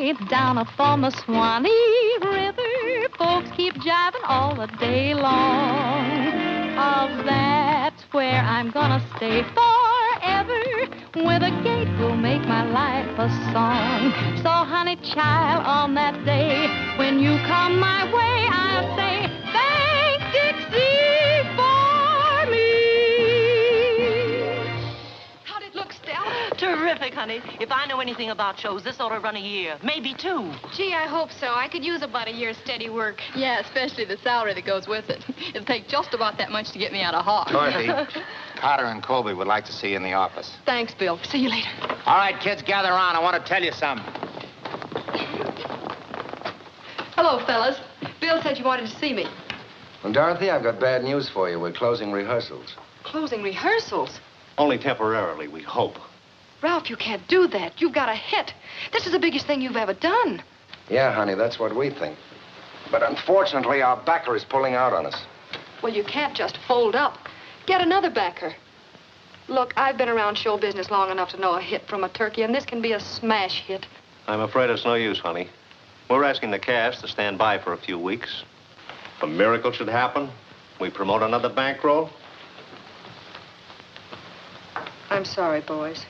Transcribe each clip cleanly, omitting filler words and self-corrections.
way down upon the Swanee River. Folks keep jiving all the day long. Oh, that's where I'm gonna stay forever. With a gate will make my life a song. So, honey child, on that day when you come my way, I'll say, thank Dixie for me. How'd it look, Stella? Terrific, honey. If I know anything about shows, this ought to run a year, maybe 2. Gee, I hope so. I could use about a year's steady work. Yeah, especially the salary that goes with it. It'll take just about that much to get me out of Hawk. Dorothy, Carter and Colby would like to see you in the office. Thanks, Bill. See you later. All right, kids, gather around. I want to tell you something. Hello, fellas. Bill said you wanted to see me. Well, Dorothy, I've got bad news for you. We're closing rehearsals. Closing rehearsals? Only temporarily, we hope. Ralph, you can't do that. You've got a hit. This is the biggest thing you've ever done. Yeah, honey, that's what we think. But unfortunately, our backer is pulling out on us. Well, you can't just fold up. Get another backer. Look, I've been around show business long enough to know a hit from a turkey, and this can be a smash hit. I'm afraid it's no use, honey. We're asking the cast to stand by for a few weeks. If a miracle should happen, we promote another bankroll. I'm sorry, boys.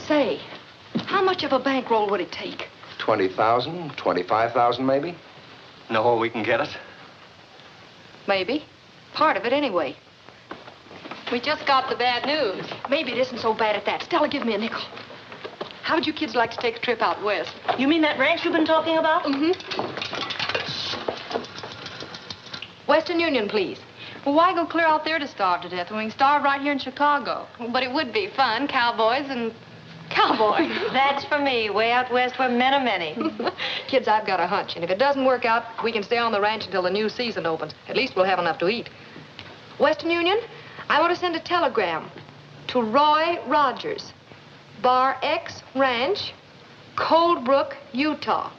Say, how much of a bankroll would it take? 20,000, 25,000 maybe? Know where we can get it? Maybe. Part of it anyway. We just got the bad news. Maybe it isn't so bad at that. Stella, give me a nickel. How would you kids like to take a trip out west? You mean that ranch you've been talking about? Mm-hmm. Western Union, please. Well, why go clear out there to starve to death when we can starve right here in Chicago? But it would be fun, cowboys and cowboys. That's for me, way out west where men are many. Kids, I've got a hunch, and if it doesn't work out, we can stay on the ranch until the new season opens. At least we'll have enough to eat. Western Union, I want to send a telegram to Roy Rogers, Bar X Ranch, Cold Brook, Utah.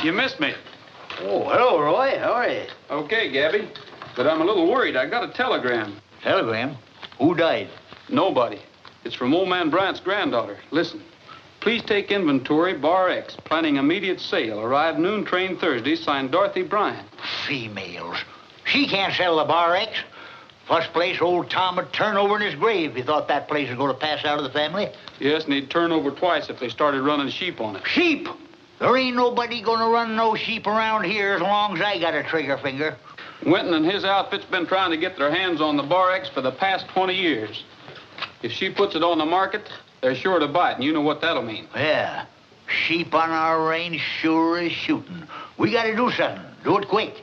You missed me. Oh, hello, Roy. How are you? Okay, Gabby. But I'm a little worried. I got a telegram. Telegram? Who died? Nobody. It's from old man Bryant's granddaughter. Listen. Please take inventory, Bar X. Planning immediate sale. Arrive noon, train Thursday. Signed Dorothy Bryant. Females. She can't sell the Bar X. First place, old Tom would turn over in his grave if he thought that place was going to pass out of the family. Yes, and he'd turn over twice if they started running sheep on it. Sheep? There ain't nobody going to run no sheep around here as long as I got a trigger finger. Winton and his outfit's been trying to get their hands on the Bar X for the past 20 years. If she puts it on the market, they're sure to buy it, and you know what that'll mean. Yeah. Sheep on our range sure is shooting. We got to do something. Do it quick.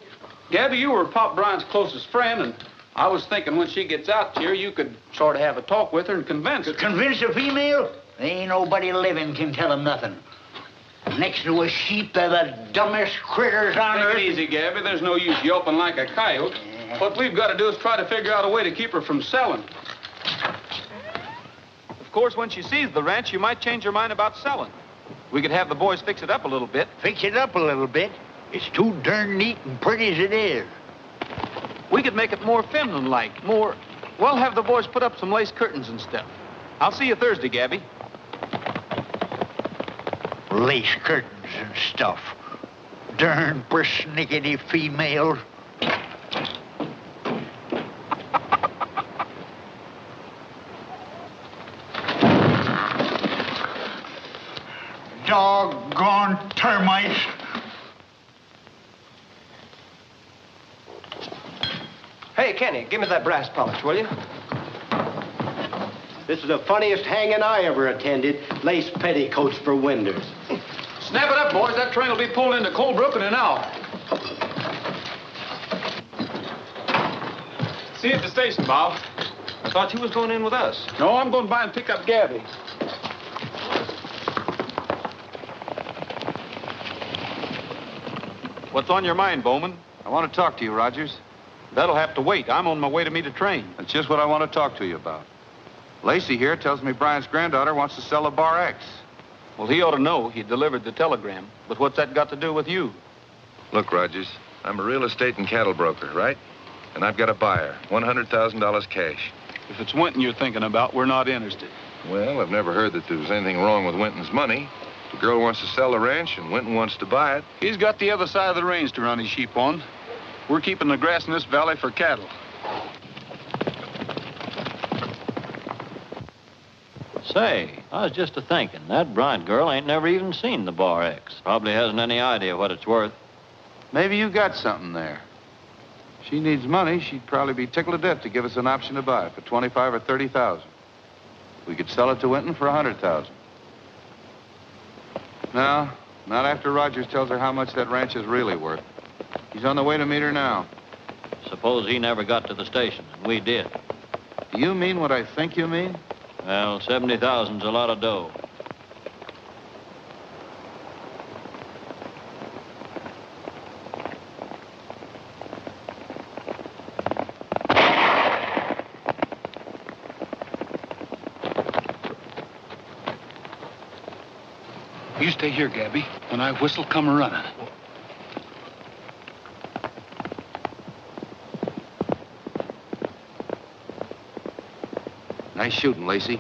Gabby, you were Pop Bryant's closest friend, and I was thinking when she gets out here, you could sort of have a talk with her and convince her. Convince a female? Ain't nobody living can tell him nothing. Next to a sheep, they're the dumbest critters on earth. Take it easy, Gabby. There's no use yelping like a coyote. What we've got to do is try to figure out a way to keep her from selling. Of course, when she sees the ranch, she might change her mind about selling. We could have the boys fix it up a little bit. Fix it up a little bit? It's too darn neat and pretty as it is. We could make it more feminine-like, more... Well, have the boys put up some lace curtains and stuff. I'll see you Thursday, Gabby. Lace curtains and stuff. Darn persnickety females. Doggone termites. Hey, Kenny, give me that brass polish, will you? This is the funniest hanging I ever attended. Lace petticoats for windows. Snap it up, boys. That train will be pulled into Cold Brook in an hour. See you at the station, Bob. I thought you was going in with us. No, I'm going by and pick up Gabby. What's on your mind, Bowman? I want to talk to you, Rogers. That'll have to wait. I'm on my way to meet a train. That's just what I want to talk to you about. Lacey here tells me Bryant's granddaughter wants to sell a Bar X. Well, he ought to know. He delivered the telegram. But what's that got to do with you? Look, Rogers, I'm a real estate and cattle broker, right? And I've got a buyer, $100,000 cash. If it's Winton you're thinking about, we're not interested. Well, I've never heard that there was anything wrong with Winton's money. The girl wants to sell the ranch, and Winton wants to buy it. He's got the other side of the range to run his sheep on. We're keeping the grass in this valley for cattle. Say, I was just a-thinking, that Bryant girl ain't never even seen the Bar X. Probably hasn't any idea what it's worth. Maybe you got something there. If she needs money, she'd probably be tickled to death to give us an option to buy it for $25,000 or $30,000. We could sell it to Winton for $100,000. No, not after Rogers tells her how much that ranch is really worth. He's on the way to meet her now. Suppose he never got to the station, and we did. Do you mean what I think you mean? Well, 70,000's a lot of dough. You stay here, Gabby. When I whistle, come running. Nice shooting, Lacey.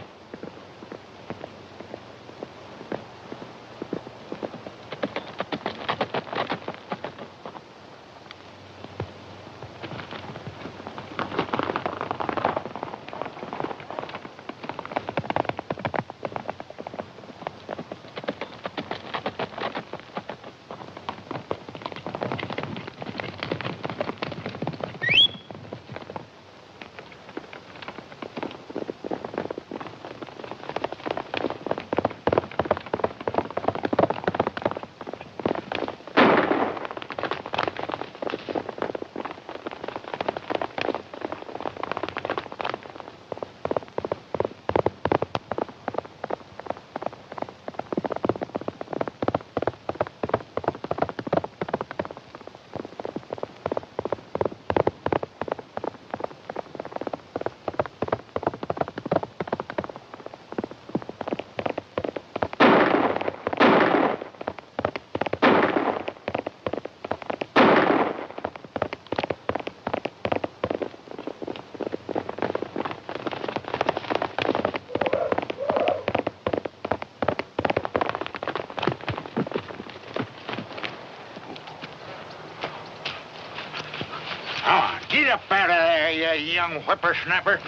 Get up out of there, you young whippersnapper.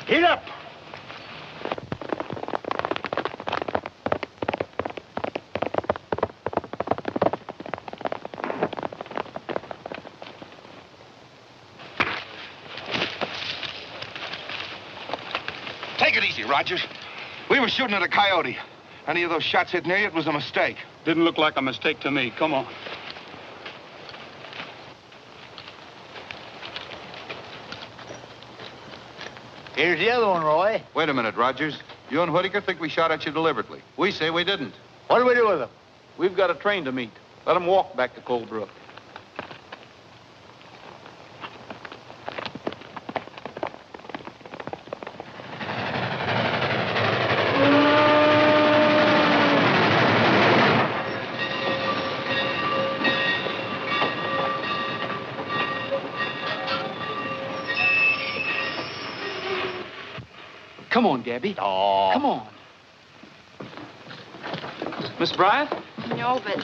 Get up. Take it easy, Rogers. We were shooting at a coyote. Any of those shots hit near you, it was a mistake. Didn't look like a mistake to me. Come on. Here's the other one, Roy. Wait a minute, Rogers. You and Whitaker think we shot at you deliberately. We say we didn't. What do we do with them? We've got a train to meet. Let them walk back to Cold Brook. Come on, Gabby. Oh. Come on. Miss Bryant? No, but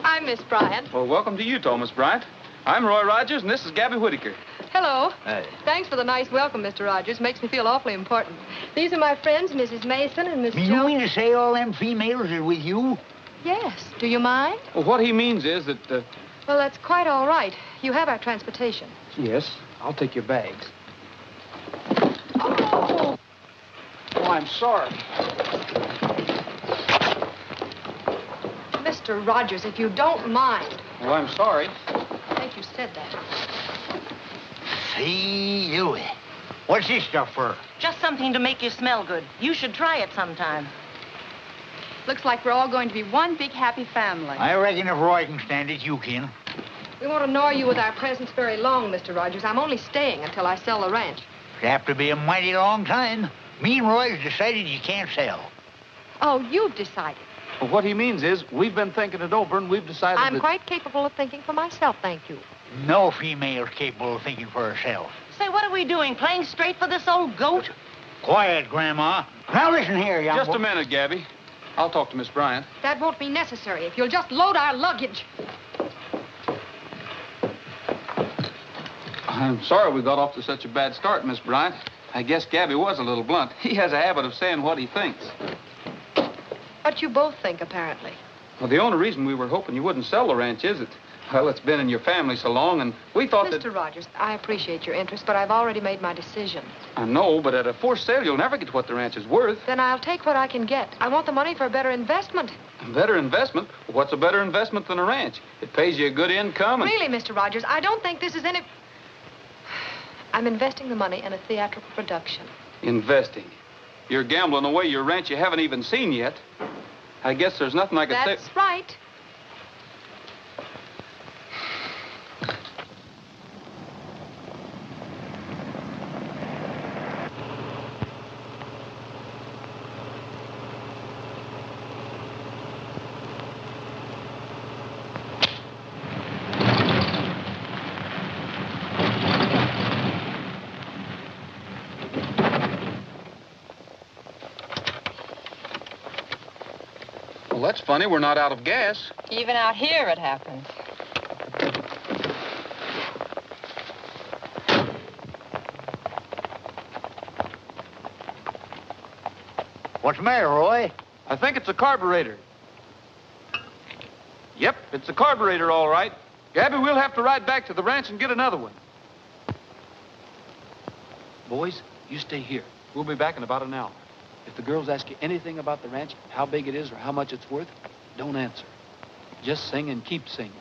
I'm Miss Bryant. Well, welcome to Utah, Miss Bryant. I'm Roy Rogers, and this is Gabby Whitaker. Hello. Hey. Thanks for the nice welcome, Mr. Rogers. Makes me feel awfully important. These are my friends, Mrs. Mason and Miss You Jo. mean to say all them females are with you? Yes. Do you mind? Well, what he means is that, Well, that's quite all right. You have our transportation. Yes, I'll take your bags. Oh! Oh, I'm sorry. Mr. Rogers, if you don't mind. Well, I'm sorry. I think you said that. See you. What's this stuff for? Just something to make you smell good. You should try it sometime. Looks like we're all going to be one big happy family. I reckon if Roy can stand it, you can. We won't annoy you with our presence very long, Mr. Rogers. I'm only staying until I sell the ranch. It'll have to be a mighty long time. Me and Roy's decided you can't sell. Oh, you've decided. Well, what he means is we've been thinking it over and we've decided I'm quite capable of thinking for myself, thank you. No female's capable of thinking for herself. Say, what are we doing? Playing straight for this old goat? Quiet, Grandma. Now listen here, young Just a minute, Gabby. I'll talk to Miss Bryant. That won't be necessary if you'll just load our luggage. I'm sorry we got off to such a bad start, Miss Bryant. I guess Gabby was a little blunt. He has a habit of saying what he thinks. What you both think, apparently. Well, the only reason we were hoping you wouldn't sell the ranch is it. Well, it's been in your family so long, and we thought that... Mr. Rogers, I appreciate your interest, but I've already made my decision. I know, but at a forced sale, you'll never get what the ranch is worth. Then I'll take what I can get. I want the money for a better investment. A better investment? What's a better investment than a ranch? It pays you a good income and... Really, Mr. Rogers, I don't think this is any... I'm investing the money in a theatrical production. Investing? You're gambling away your ranch you haven't even seen yet. I guess there's nothing I could say... That's right. Well, that's funny. We're not out of gas. Even out here it happens. What's the matter, Roy? I think it's a carburetor. Yep, it's a carburetor, all right. Gabby, we'll have to ride back to the ranch and get another one. Boys, you stay here. We'll be back in about an hour. If the girls ask you anything about the ranch, how big it is or how much it's worth, don't answer. Just sing and keep singing.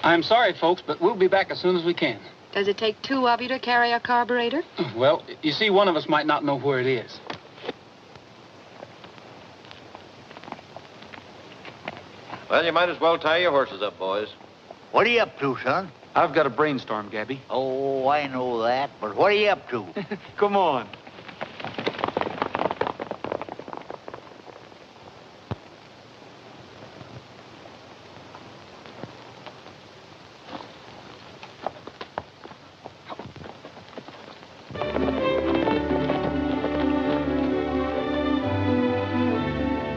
I'm sorry, folks, but we'll be back as soon as we can. Does it take two of you to carry a carburetor? Well, you see, one of us might not know where it is. Well, you might as well tie your horses up, boys. What are you up to, son? I've got a brainstorm, Gabby. Oh, I know that, but what are you up to? Come on.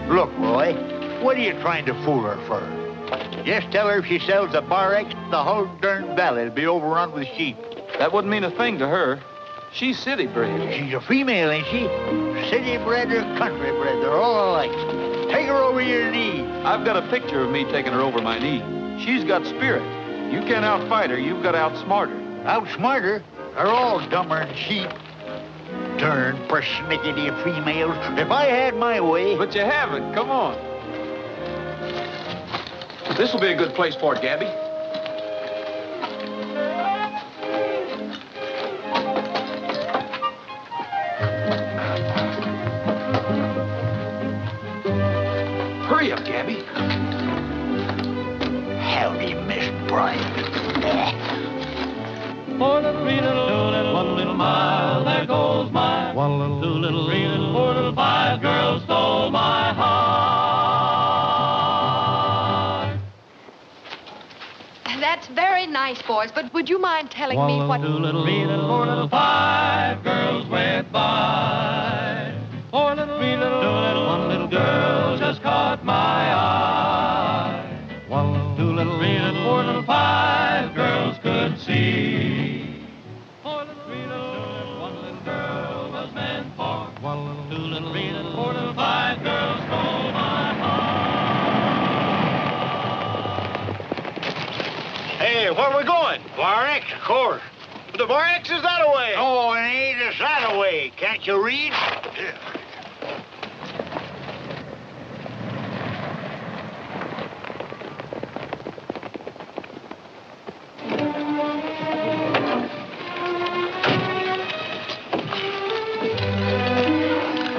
Look, Roy, what are you trying to fool her for? Just tell her if she sells the Bar X, the whole darn valley will be overrun with sheep. That wouldn't mean a thing to her. She's city bred. She's a female, ain't she? City bred or country bred, they're all alike. Take her over your knee. I've got a picture of me taking her over my knee. She's got spirit. You can't outfight her, you've got to outsmart her. Outsmart her? They're all dumber than sheep. Darn persnickety females. If I had my way... But you haven't. Come on. This will be a good place for it, Gabby. Hurry up, Gabby. Howdy, Miss Bryant. Four little, three little, two little, one little mile, there goes my one little, two little, three little, four little, five girls stole my heart. That's very nice, boys, but would you mind telling me what... 1 little, 2 little, 3 little, 4 little, 5 girls went by. 4 little, 3 little, 2 little, 1 little girl just caught my eye. 1 little, 2 little, 3 little, 4 little, 5 girls could see. 4 little, 3 little, 2 little, 1 little girl was meant for. 1 little, 2 little, 3 little, 4 little, 5 girls stole my heart. Hey, where are we going? Bar X, of course. But the Bar X is that away. Oh, it ain't it's that away. Can't you read?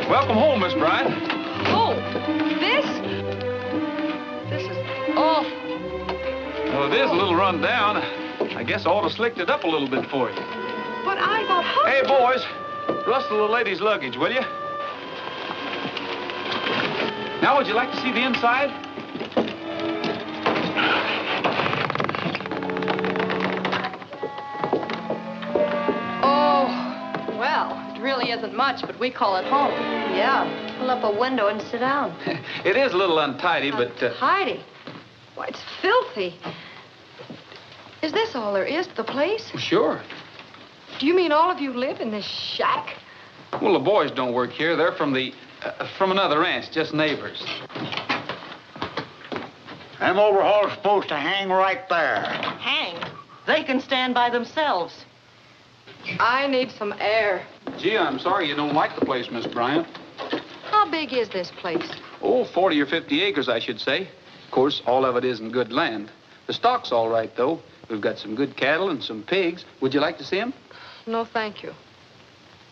Welcome home, Miss Bryant. Oh, this is... Oh, Well, it is a little run down. I guess I ought to slicked it up a little bit for you. But I thought... Hey, boys, rustle the lady's luggage, will you? Now, would you like to see the inside? Oh, well, it really isn't much, but we call it home. Yeah, pull up a window and sit down. It is a little untidy, but... Untidy? Why, it's filthy. Is this all there is to the place? Sure. Do you mean all of you live in this shack? Well, the boys don't work here. They're from another ranch, just neighbors. Them overhauls supposed to hang right there. Hang? They can stand by themselves. I need some air. Gee, I'm sorry you don't like the place, Miss Bryant. How big is this place? Oh, 40 or 50 acres, I should say. Of course, all of it isn't good land. The stock's all right, though. We've got some good cattle and some pigs. Would you like to see them? No, thank you.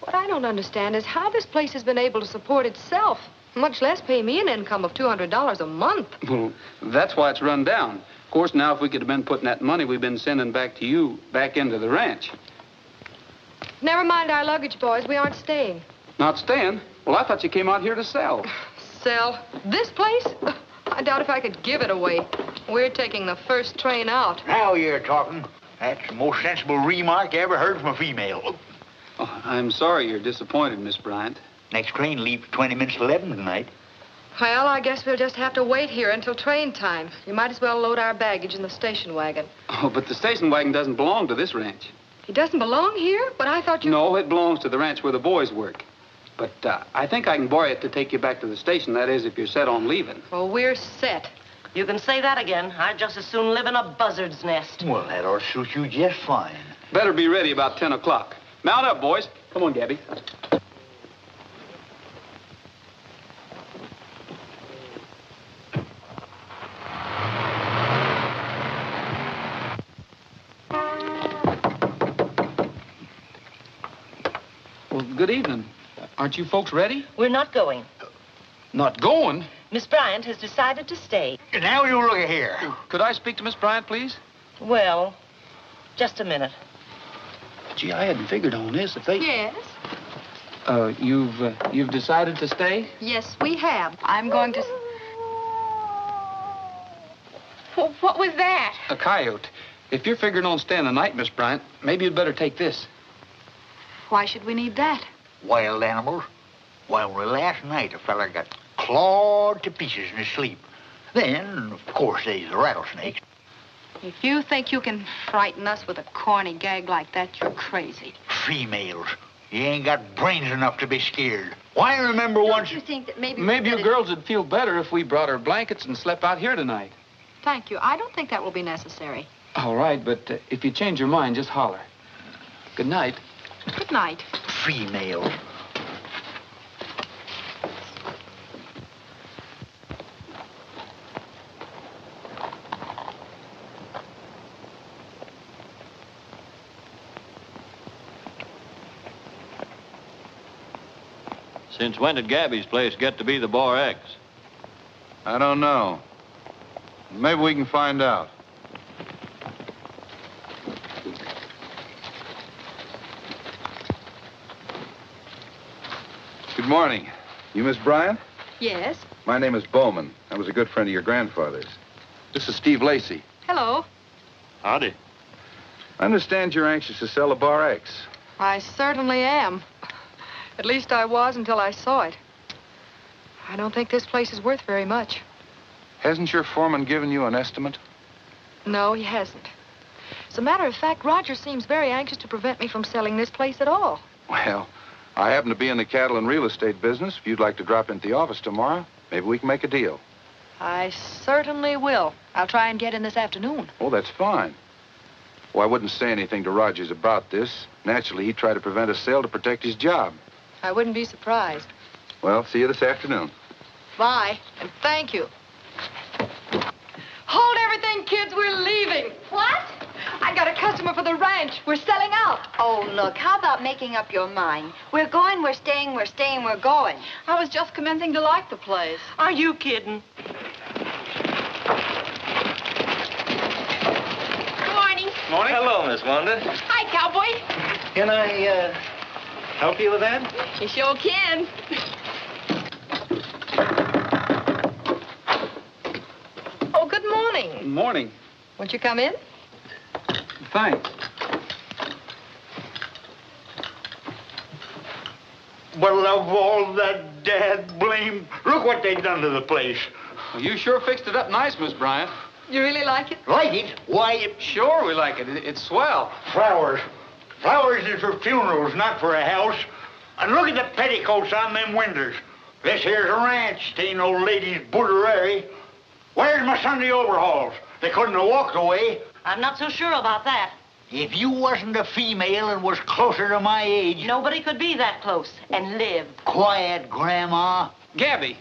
What I don't understand is how this place has been able to support itself, much less pay me an income of $200 a month. Well, that's why it's run down. Of course, now, if we could have been putting that money we've been sending back to you back into the ranch. Never mind our luggage, boys. We aren't staying. Not staying? Well, I thought you came out here to sell. Sell? This place? I doubt if I could give it away. We're taking the first train out. Now you're talking. That's the most sensible remark I ever heard from a female. Oh, I'm sorry you're disappointed, Miss Bryant. Next train leaves 20 minutes to 11 tonight. Well, I guess we'll just have to wait here until train time. You might as well load our baggage in the station wagon. Oh, but the station wagon doesn't belong to this ranch. It doesn't belong here? But I thought you... No, it belongs to the ranch where the boys work. But I think I can borrow it to take you back to the station. That is, if you're set on leaving. Well, we're set. You can say that again. I'd just as soon live in a buzzard's nest. Well, that ought to suit you just fine. Better be ready about 10 o'clock. Mount up, boys. Come on, Gabby. Well, good evening. Aren't you folks ready? We're not going. Not going? Miss Bryant has decided to stay. Now you look here. Could I speak to Miss Bryant, please? Well, just a minute. Gee, I hadn't figured on this. If they... Yes? You've decided to stay? Yes, we have. I'm going to... What was that? A coyote. If you're figuring on staying the night, Miss Bryant, maybe you'd better take this. Why should we need that? Wild animals. Well, last night a fella got clawed to pieces in his sleep. Then, of course, there's the rattlesnakes. If you think you can frighten us with a corny gag like that, you're crazy. Females. You ain't got brains enough to be scared. Why, I remember once... Don't you think that maybe... Maybe you girls would feel better if we brought our blankets and slept out here tonight. Thank you. I don't think that will be necessary. All right, but if you change your mind, just holler. Good night. Good night. Females. Since when did Gabby's place get to be the Bar X? I don't know. Maybe we can find out. Good morning. You Miss Bryant? Yes? My name is Bowman. I was a good friend of your grandfather's. This is Steve Lacey. Hello. Howdy. I understand you're anxious to sell a Bar X. I certainly am. At least I was until I saw it. I don't think this place is worth very much. Hasn't your foreman given you an estimate? No, he hasn't. As a matter of fact, Roger seems very anxious to prevent me from selling this place at all. Well, I happen to be in the cattle and real estate business. If you'd like to drop into the office tomorrow, maybe we can make a deal. I certainly will. I'll try and get in this afternoon. Oh, that's fine. Well, I wouldn't say anything to Rogers about this. Naturally, he'd try to prevent a sale to protect his job. I wouldn't be surprised. Well, see you this afternoon. Bye, and thank you. Hold everything, kids. We're leaving. What? I got a customer for the ranch. We're selling out. Oh, look, how about making up your mind? We're going, we're staying, we're staying, we're going. I was just commencing to like the place. Are you kidding? Hello, Miss Wanda. Hi, cowboy. Can I, help you with that? You sure can. Oh, good morning. Morning. Won't you come in? Thanks. Well, of all the dad blame, look what they done to the place. Well, you sure fixed it up nice, Miss Bryant. You really like it? Like it? Why, Sure we like it. It's swell. flowers. Flowers is for funerals, not for a house. And look at the petticoats on them windows. This here's a ranch, ain't no lady's boudoir. Where's my Sunday overalls? They couldn't have walked away. I'm not so sure about that. If you wasn't a female and was closer to my age... Nobody could be that close and live. Quiet, Grandma. Gabby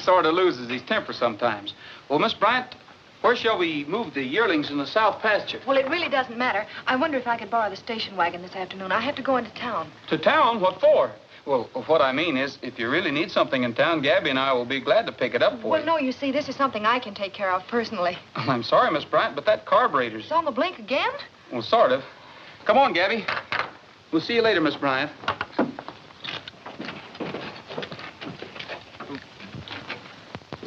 sort of loses his temper sometimes. Well, Miss Bryant, where shall we move the yearlings in the south pasture? Well, it really doesn't matter. I wonder if I could borrow the station wagon this afternoon. I have to go into town. To town? What for? Well, what I mean is, if you really need something in town, Gabby and I will be glad to pick it up for Well, you. no, you see, this is something I can take care of personally. I'm sorry, Miss Bryant, but that carburetor's... It's on the blink again? Well, sort of. Come on, Gabby. We'll see you later, Miss Bryant.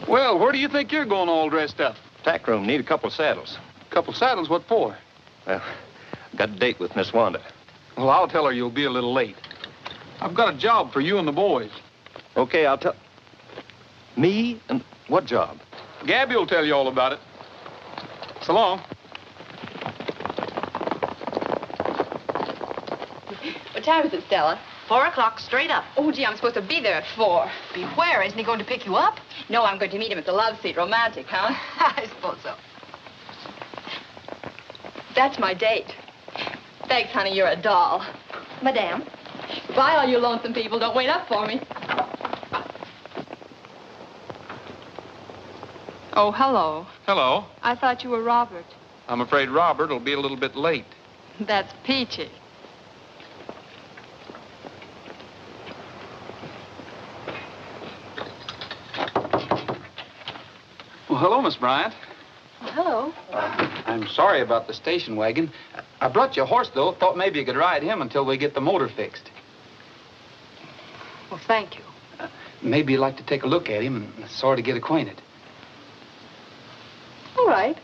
Well, where do you think you're going all dressed up? Tack room. Need a couple of saddles. Couple saddles? What for? Well, got a date with Miss Wanda. Well, I'll tell her you'll be a little late. I've got a job for you and the boys. Okay, I'll tell... Me? And what job? Gabby will tell you all about it. So long. What time is it, Stella? 4 o'clock straight up. Oh, gee, I'm supposed to be there at 4. Be where? Isn't he going to pick you up? No, I'm going to meet him at the love seat. Romantic, huh? I suppose so. That's my date. Thanks, honey, you're a doll. Madame. Bye, all you lonesome people. Don't wait up for me. Oh, hello. Hello. I thought you were Robert. I'm afraid Robert will be a little bit late. That's peachy. Well, hello, Miss Bryant. Well, hello. I'm sorry about the station wagon. I brought you a horse, though. Thought maybe you could ride him until we get the motor fixed. Well, thank you. Maybe you'd like to take a look at him and sort of get acquainted. All right.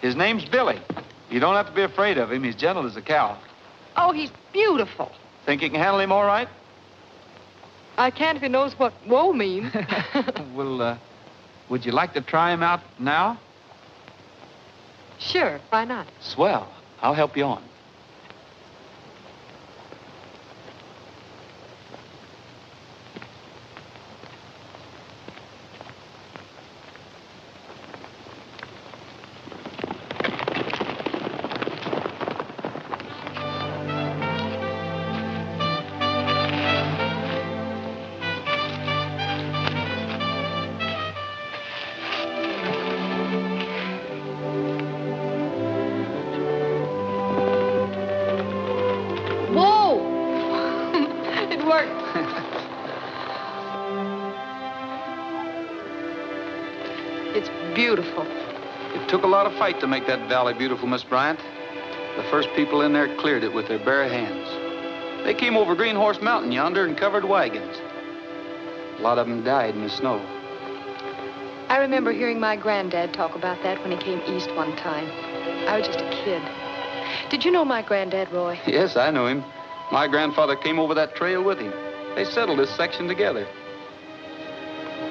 His name's Billy. You don't have to be afraid of him. He's gentle as a cow. Oh, he's beautiful. Think you can handle him all right? I can't if he knows what whoa means. Well, would you like to try him out now? Sure, why not? Swell. I'll help you on. Beautiful. It took a lot of fight to make that valley beautiful, Miss Bryant. The first people in there cleared it with their bare hands. They came over Green Horse Mountain yonder and covered wagons. A lot of them died in the snow. I remember hearing my granddad talk about that when he came east one time. I was just a kid. Did you know my granddad, Roy? Yes, I know him. My grandfather came over that trail with him. They settled this section together.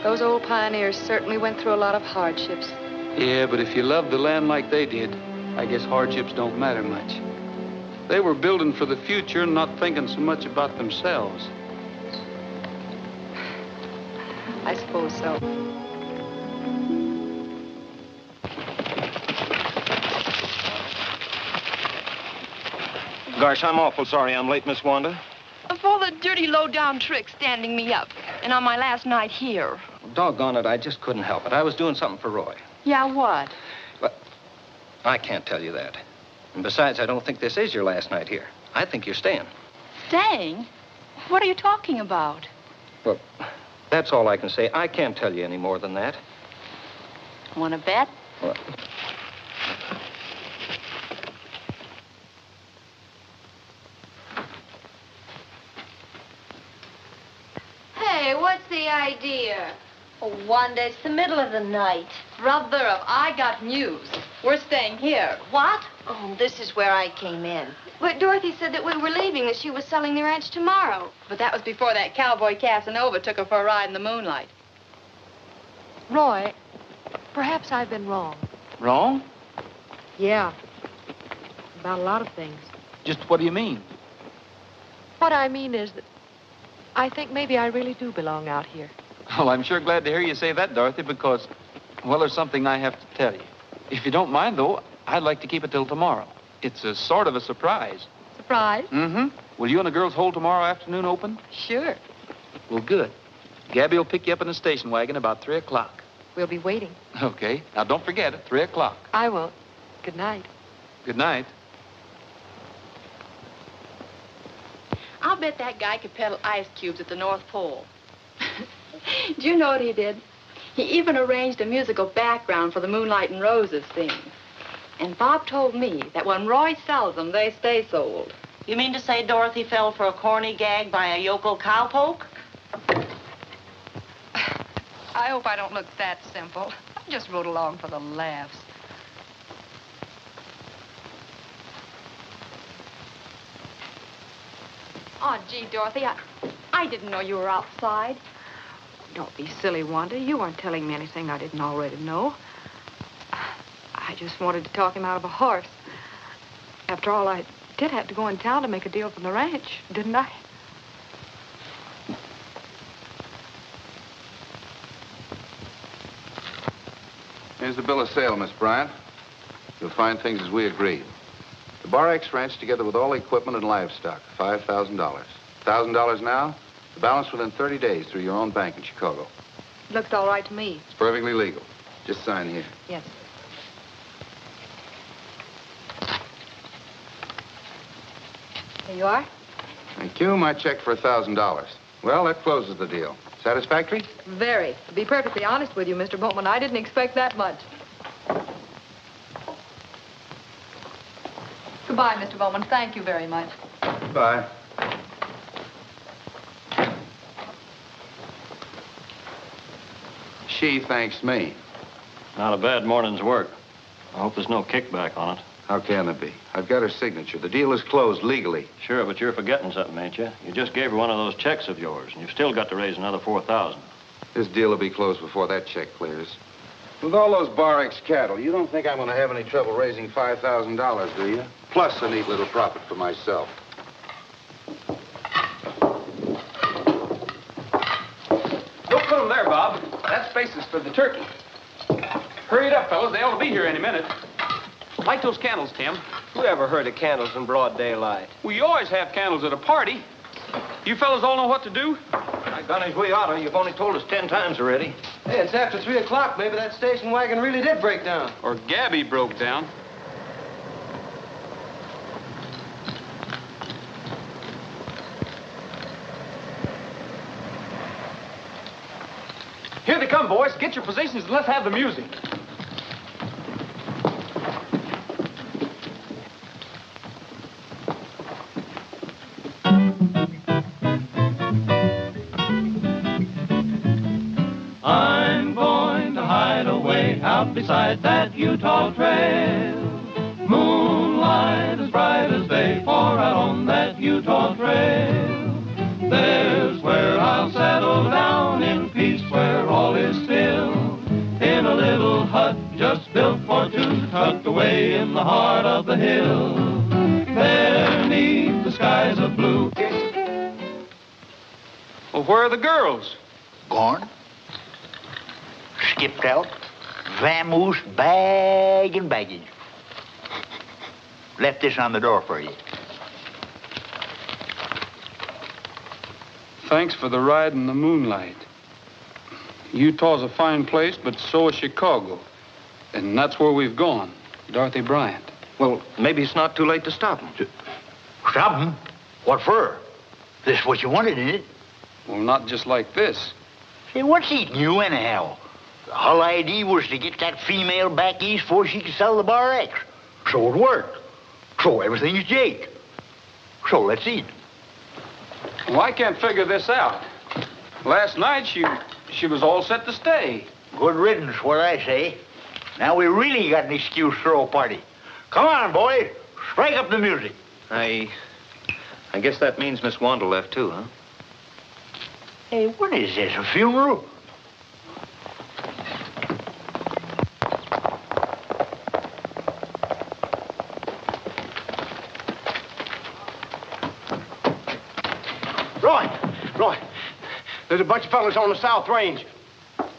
Those old pioneers certainly went through a lot of hardships. Yeah, but if you love the land like they did, I guess hardships don't matter much. They were building for the future and not thinking so much about themselves. I suppose so. Gosh, I'm awful sorry I'm late, Miss Wanda. Of all the dirty, low-down tricks standing me up. And on my last night here. Doggone it, I just couldn't help it. I was doing something for Roy. Yeah, what? But I can't tell you that. And besides, I don't think this is your last night here. I think you're staying. Staying? What are you talking about? Well, that's all I can say. I can't tell you any more than that. Want to bet? Well, Oh, Wanda, it's the middle of the night. Rutherford, I got news. We're staying here. What? Oh, this is where I came in. But Dorothy said that we were leaving, that she was selling the ranch tomorrow. But that was before that cowboy Casanova took her for a ride in the moonlight. Roy, perhaps I've been wrong. Wrong? Yeah. About a lot of things. Just what do you mean? What I mean is that I think maybe I really do belong out here. Well, I'm sure glad to hear you say that, Dorothy, because, well, there's something I have to tell you. If you don't mind, though, I'd like to keep it till tomorrow. It's a sort of a surprise. Surprise? Mm-hmm. Will you and the girls hold tomorrow afternoon open? Sure. Well, good. Gabby will pick you up in the station wagon about 3 o'clock. We'll be waiting. Okay. Now, don't forget it, 3 o'clock. I won't. Good night. Good night. I'll bet that guy could peddle ice cubes at the North Pole. Do you know what he did? He even arranged a musical background for the Moonlight and Roses theme. And Bob told me that when Roy sells them, they stay sold. You mean to say Dorothy fell for a corny gag by a yokel cowpoke? I hope I don't look that simple. I just rode along for the laughs. Oh, gee, Dorothy, I didn't know you were outside. Don't be silly, Wanda. You weren't telling me anything I didn't already know. I just wanted to talk him out of a horse. After all, I did have to go in town to make a deal from the ranch, didn't I? Here's the bill of sale, Miss Bryant. You'll find things as we agreed. The Bar X Ranch, together with all the equipment and livestock, $5,000. $1,000 now, the balance within 30 days through your own bank in Chicago. Looks all right to me. It's perfectly legal. Just sign here. Yes. There you are. Thank you. My check for $1,000. Well, that closes the deal. Satisfactory? Very. To be perfectly honest with you, Mr. Boatman, I didn't expect that much. Goodbye, Mr. Bowman. Thank you very much. Bye. She thanks me. Not a bad morning's work. I hope there's no kickback on it. How can there be? I've got her signature. The deal is closed legally. Sure, but you're forgetting something, ain't you? You just gave her one of those checks of yours, and you've still got to raise another $4,000. This deal will be closed before that check clears. With all those Bar X cattle, you don't think I'm going to have any trouble raising $5,000, do you? Plus a neat little profit for myself. Don't put them there, Bob. That space is for the turkey. Hurry it up, fellas. They ought to be here any minute. Light those candles, Tim. Who ever heard of candles in broad daylight? We always have candles at a party. You fellas all know what to do? My goodness, we oughta. You've only told us 10 times already. Hey, it's after 3 o'clock. Maybe that station wagon really did break down. Or Gabby broke down. Here they come, boys. Get your positions and let's have the music. I'm going to hide away out beside that Utah trail. Moonlight as bright as day, for out on that Utah trail. There's where I'll settle down in peace, where all is still. In a little hut just built for two, tucked away in the heart of the hill. There 'neath the skies of blue. Well, where are the girls? Gone. Skipped out. Vamoose, bag and baggage. Left this on the door for you. Thanks for the ride in the moonlight. Utah's a fine place, but so is Chicago. And that's where we've gone. Dorothy Bryant. Well, maybe it's not too late to stop him. Stop him? What for? This what you wanted, isn't it? Well, not just like this. Say, what's eating you anyhow? The whole idea was to get that female back east before she could sell the Bar X. So it worked. So everything's Jake. So let's eat. Well, I can't figure this out. Last night, She was all set to stay. Good riddance, what I say. Now we really got an excuse to throw a party. Come on, boys. Strike up the music. I guess that means Miss Wanda left too, huh? Hey, what is this, a funeral? Roy, there's a bunch of fellas on the South Range.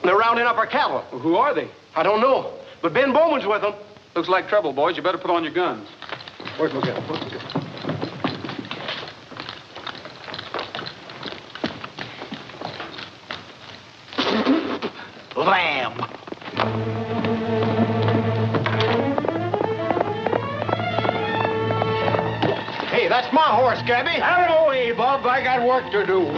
They're rounding up our cattle. Well, who are they? I don't know, but Ben Bowman's with them. Looks like trouble, boys. You better put on your guns. Where's my gun? Lamb. Hey, that's my horse, Gabby. Out of the way, Bob. I got work to do.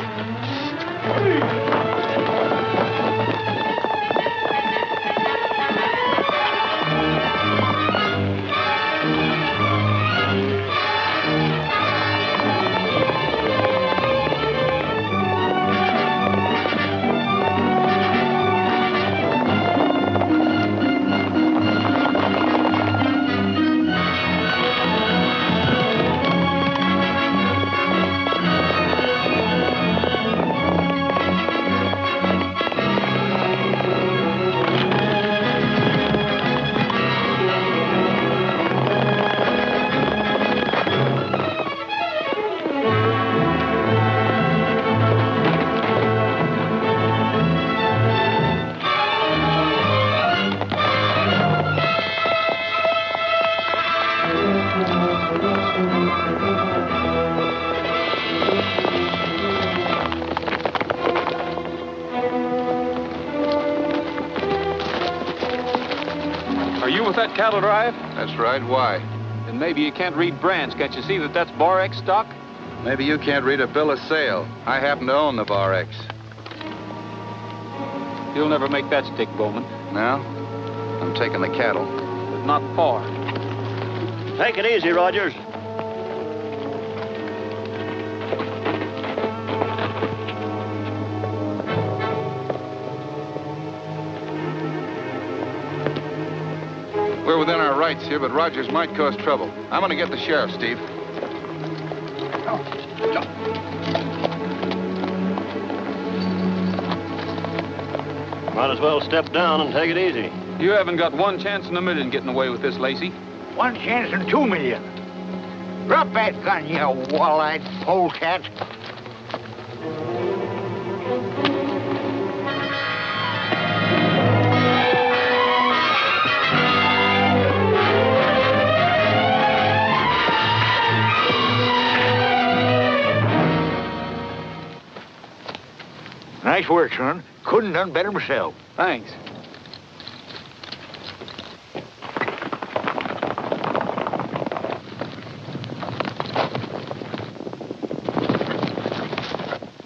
Cattle drive? That's right. Why? Then maybe you can't read brands. Can't you see that that's Bar X stock? Maybe you can't read a bill of sale. I happen to own the Bar X. You'll never make that stick, Bowman. No? I'm taking the cattle. But not far. Take it easy, Rogers. We're within our rights here, but Rogers might cause trouble. I'm going to get the sheriff, Steve. Might as well step down and take it easy. You haven't got one chance in a million getting away with this, Lacey. 1 chance in 2 million. Drop that gun, you wall-eyed polecat. Nice work, son. Couldn't done better myself. Thanks.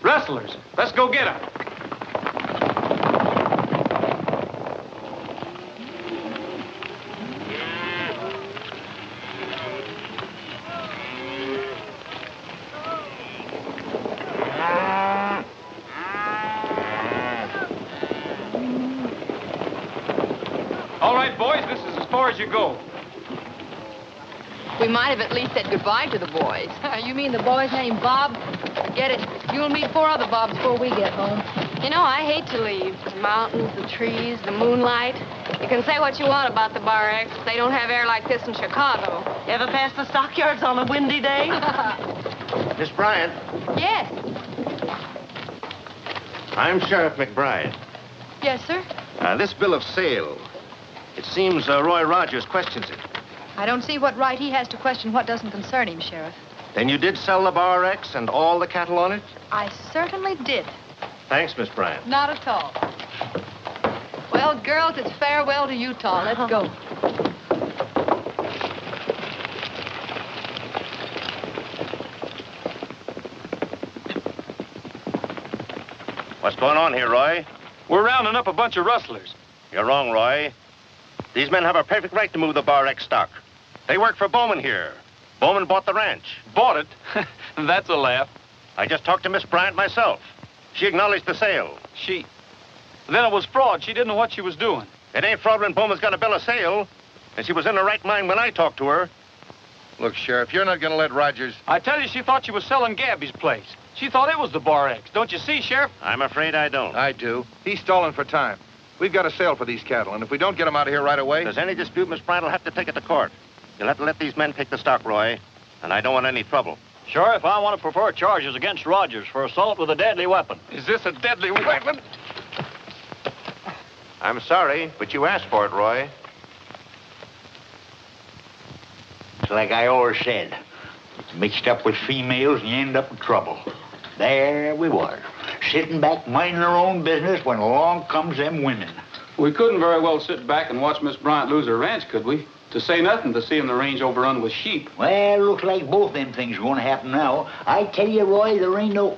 Rustlers, let's go get them. All right, boys, this is as far as you go. We might have at least said goodbye to the boys. You mean the boy's named Bob? Forget it. You'll meet 4 other Bobs before we get home. You know, I hate to leave. The mountains, the trees, the moonlight. You can say what you want about the Bar X. They don't have air like this in Chicago. You ever pass the stockyards on a windy day? Miss Bryant, Yes. I'm Sheriff McBride. Yes, sir? This bill of sale, it seems Roy Rogers questions it. I don't see what right he has to question what doesn't concern him, Sheriff. Then you did sell the Bar X and all the cattle on it? I certainly did. Thanks, Miss Bryant. Not at all. Well, girls, it's farewell to Utah. Let's go. What's going on here, Roy? We're rounding up a bunch of rustlers. You're wrong, Roy. These men have a perfect right to move the Bar X stock. They work for Bowman here. Bowman bought the ranch. Bought it? That's a laugh. I just talked to Miss Bryant myself. She acknowledged the sale. She Then it was fraud. She didn't know what she was doing. It ain't fraud when Bowman's got a bill of sale. And she was in the right mind when I talked to her. Look, Sheriff, you're not going to let Rogers... I tell you, she thought she was selling Gabby's place. She thought it was the Bar X. Don't you see, Sheriff? I'm afraid I don't. I do. He's stalling for time. We've got a sale for these cattle, and if we don't get them out of here right away... If there's any dispute, Miss Bryant will have to take it to court. You'll have to let these men pick the stock, Roy. And I don't want any trouble. Sheriff, I want to prefer charges against Rogers for assault with a deadly weapon. Is this a deadly weapon? I'm sorry, but you asked for it, Roy. It's like I always said. It's mixed up with females and you end up in trouble. There we was, sitting back minding our own business when along comes them women. We couldn't very well sit back and watch Miss Bryant lose her ranch, could we? To say nothing to seeing the range overrun with sheep. Well, looks like both them things are going to happen now. I tell you, Roy, there ain't no...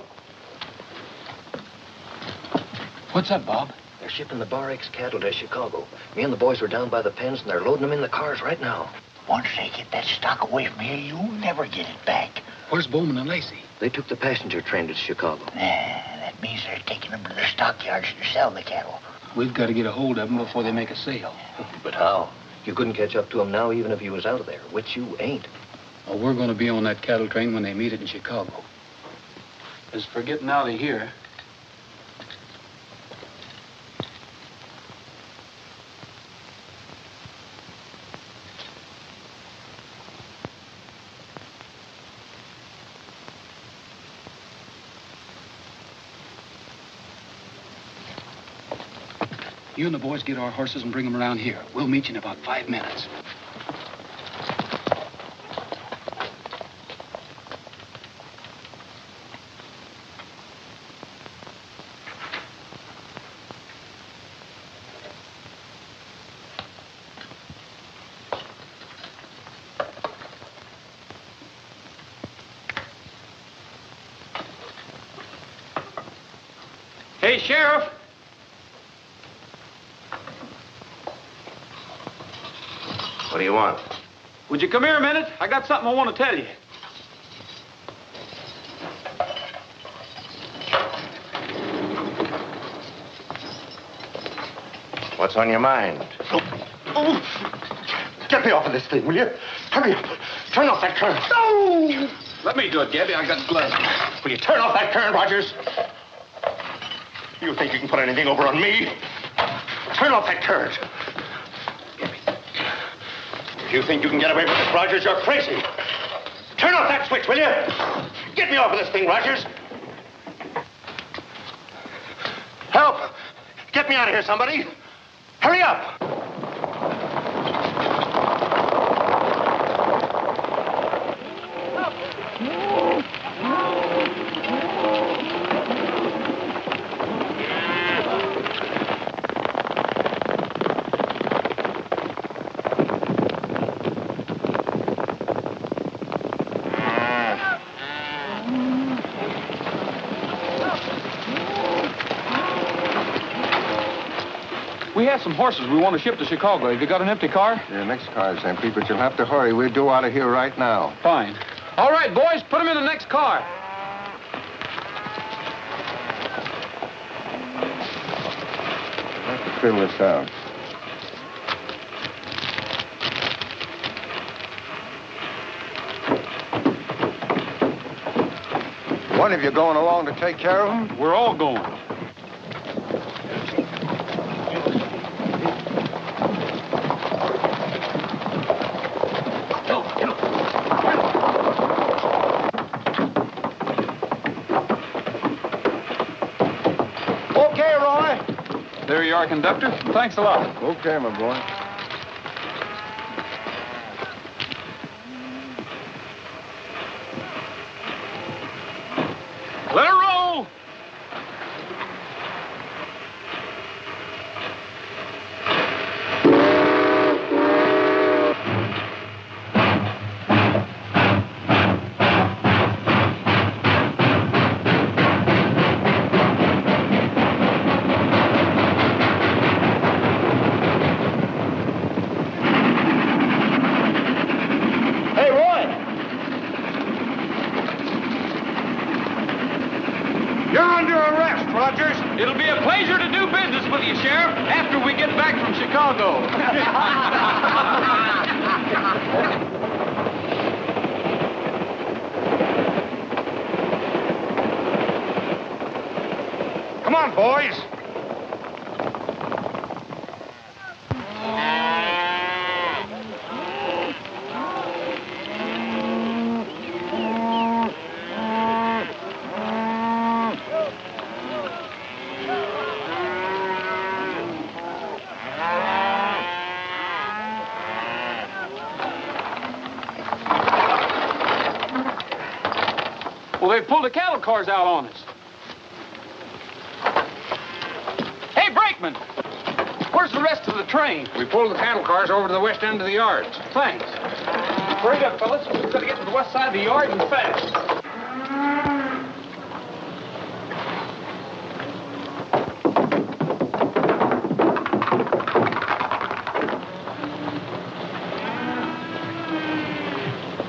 What's up, Bob? They're shipping the Bar X cattle to Chicago. Me and the boys are down by the pens, and they're loading them in the cars right now. Once they get that stock away from here, you'll never get it back. Where's Bowman and Lacey? They took the passenger train to Chicago. That means they're taking them to the stockyards to sell the cattle. We've got to get a hold of them before they make a sale. But how? You couldn't catch up to them now even if you was out of there, which you ain't. Oh, we're going to be on that cattle train when they meet it in Chicago. As for getting out of here... You and the boys get our horses and bring them around here. We'll meet you in about 5 minutes. Hey, Sheriff. What do you want? Would you come here a minute? I got something I want to tell you. What's on your mind? Get me off of this thing, will you? Hurry up. Turn off that current. No! Let me do it, Gabby. I got gloves. Will you turn off that current, Rogers? You think you can put anything over on me? Turn off that current. If you think you can get away with this, Rogers, you're crazy. Turn off that switch, will you? Get me off of this thing, Rogers. Help! Get me out of here, somebody. Hurry up! We have some horses we want to ship to Chicago. Have you got an empty car? Yeah, next car, Stampede, but you'll have to hurry. We're due out of here right now. Fine. All right, boys, put them in the next car. We'll have to fill this out. One of you going along to take care of them? We're all going. There you are, conductor. Thanks a lot. Okay, my boy. Let her roll. After we get back from Chicago. Come on, boys. Well, they pulled the cattle cars out on us. Hey, brakeman! Where's the rest of the train? We pulled the cattle cars over to the west end of the yard. Thanks. Hurry up, fellas. We've got to get to the west side of the yard and fast.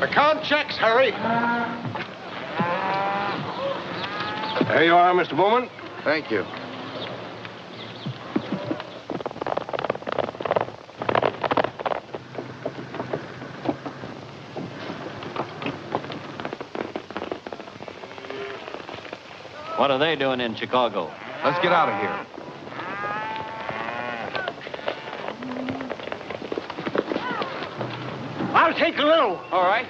Account checks, hurry. There you are, Mr. Bowman. Thank you. What are they doing in Chicago? Let's get out of here. I'll take a little. All right.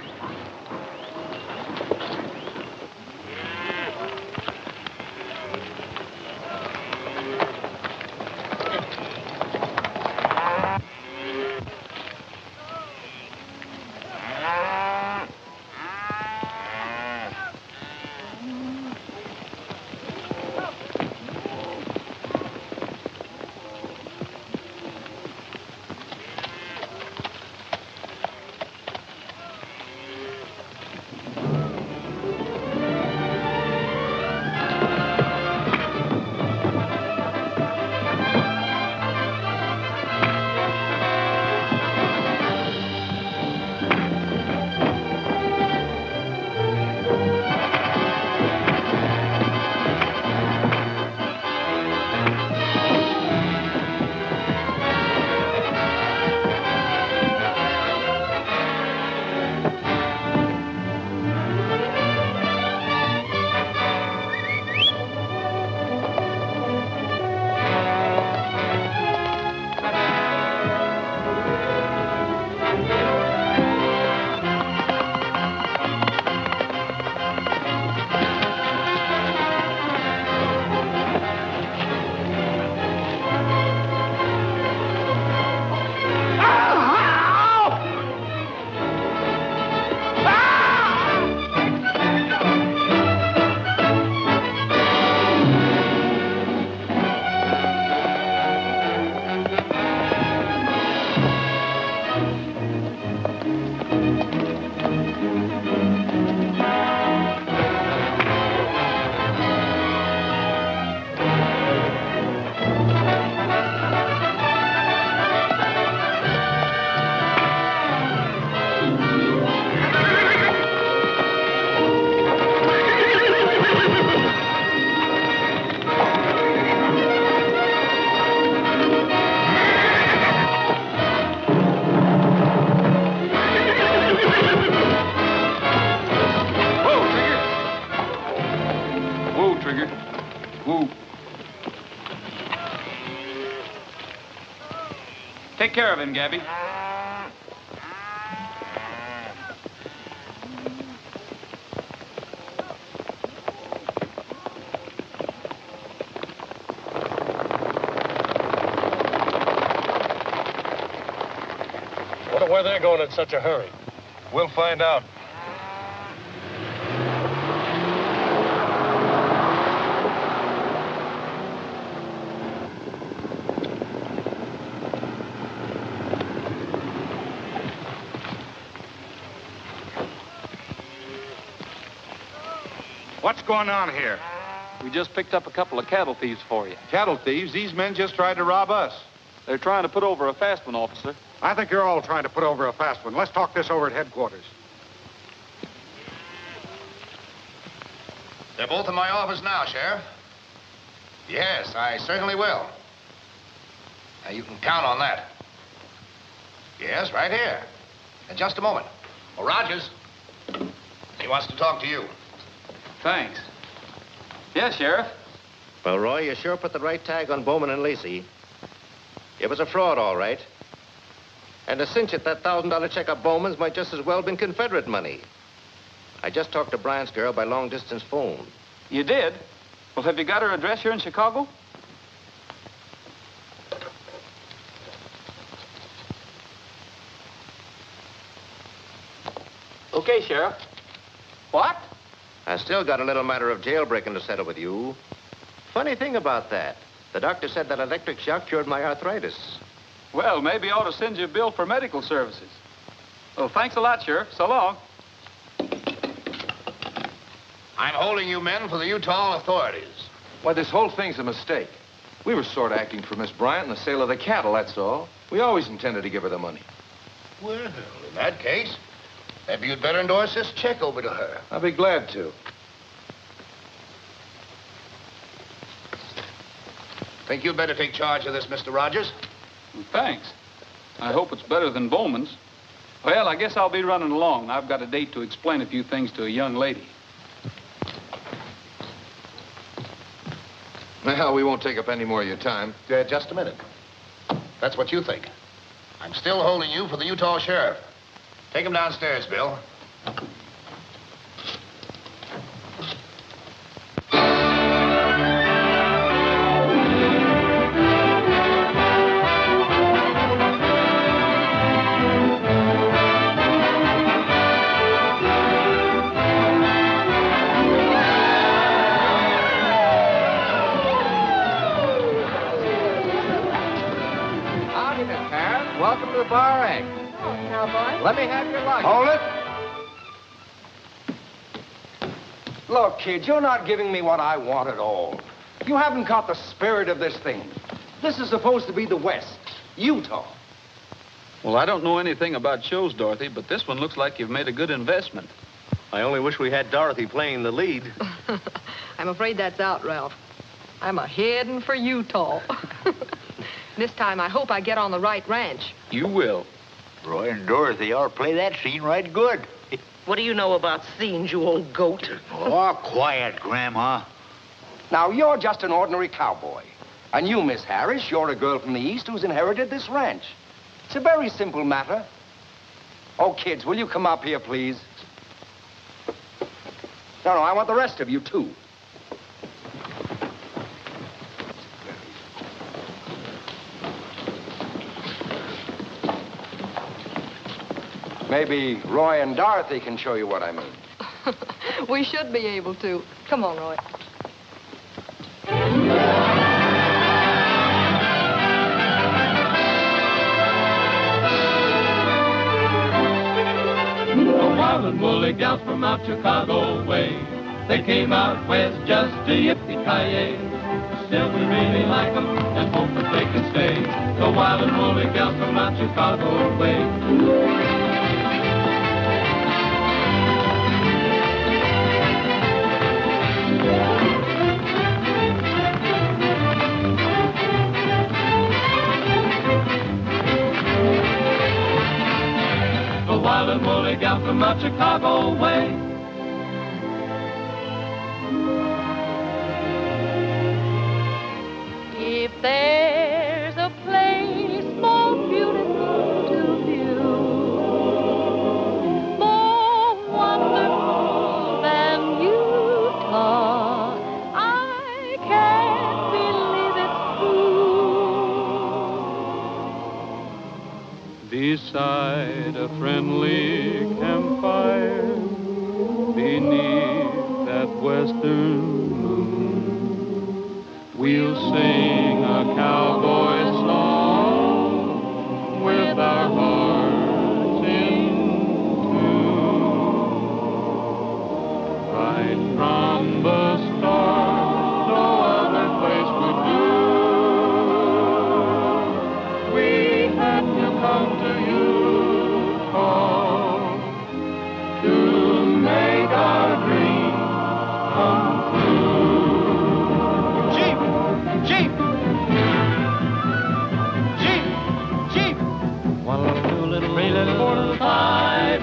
Take care of him, Gabby. Wonder where they're going in such a hurry. We'll find out. What's going on here? We just picked up a couple of cattle thieves for you. Cattle thieves? These men just tried to rob us. They're trying to put over a fast one, officer. I think you're all trying to put over a fast one. Let's talk this over at headquarters. They're both in my office now, Sheriff. Yes, I certainly will. You can count on that. Yes, right here. In just a moment. Oh, Rogers. He wants to talk to you. Thanks. Yes, Sheriff. Well, Roy, you sure put the right tag on Bowman and Lacey. It was a fraud, all right. And to cinch it, that $1,000 check of Bowman's might just as well have been Confederate money. I just talked to Bryant's girl by long-distance phone. You did? Well, have you got her address here in Chicago? Okay, Sheriff. What? I still got a little matter of jailbreaking to settle with you. Funny thing about that. The doctor said that electric shock cured my arthritis. Well, maybe I ought to send you a bill for medical services. Well, thanks a lot, Sheriff. So long. I'm holding you men for the Utah authorities. Why, this whole thing's a mistake. We were sort of acting for Miss Bryant in the sale of the cattle, that's all. We always intended to give her the money. Well, in that case, maybe you'd better endorse this check over to her. I'll be glad to. Think you'd better take charge of this, Mr. Rogers? Well, thanks. I hope it's better than Bowman's. Well, I guess I'll be running along. I've got a date to explain a few things to a young lady. Well, we won't take up any more of your time. Just a minute. That's what you think. I'm still holding you for the Utah sheriff. Take him downstairs, Bill. Welcome to the bar act. Oh, cowboy. Let me have your luggage. Hold it. Look, kid, you're not giving me what I want at all. You haven't caught the spirit of this thing. This is supposed to be the West, Utah. Well, I don't know anything about shows, Dorothy, but this one looks like you've made a good investment. I only wish we had Dorothy playing the lead. I'm afraid that's out, Ralph. I'm a-heading for Utah. This time, I hope I get on the right ranch. You will. Roy and Dorothy ought to play that scene right good. What do you know about scenes, you old goat? Oh, quiet, Grandma. Now, you're just an ordinary cowboy. And you, Miss Harris, you're a girl from the East who's inherited this ranch. It's a very simple matter. Oh, kids, will you come up here, please? No, I want the rest of you, too. Maybe Roy and Dorothy can show you what I mean. We should be able to. Come on, Roy. The wild and woolly gals from out Chicago way, they came out west just to yippee-ki-yay. Still, we really like them and hope that they can stay. The wild and woolly gals from out Chicago way. Wild and woolly gal from out Chicago way. If there's a place more beautiful to view, more wonderful than Utah, I can't believe it's true. Beside a friendly campfire, beneath that western moon, we'll sing a cowboy song with our hearts in tune. Right from the start, no other place would do. We had to come to you to make our dream come true. Jeep! Jeep!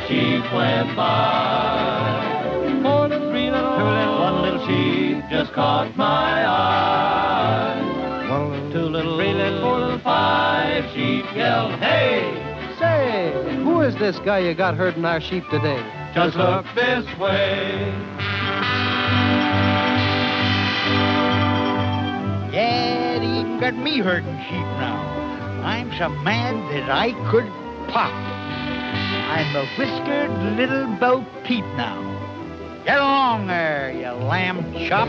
sheep went by. 4 little, 3 little, 2 little, 1 little sheep just caught my eye. 1 little, 2 little, 3 little, 4 little, 5 sheep yelled, hey! Say, who is this guy you got herding our sheep today? Just look this way. Yeah, they even got me herding sheep now. I'm so mad that I could pop. I'm a whiskered little Bo Peep now. Get along there, you lamb chop.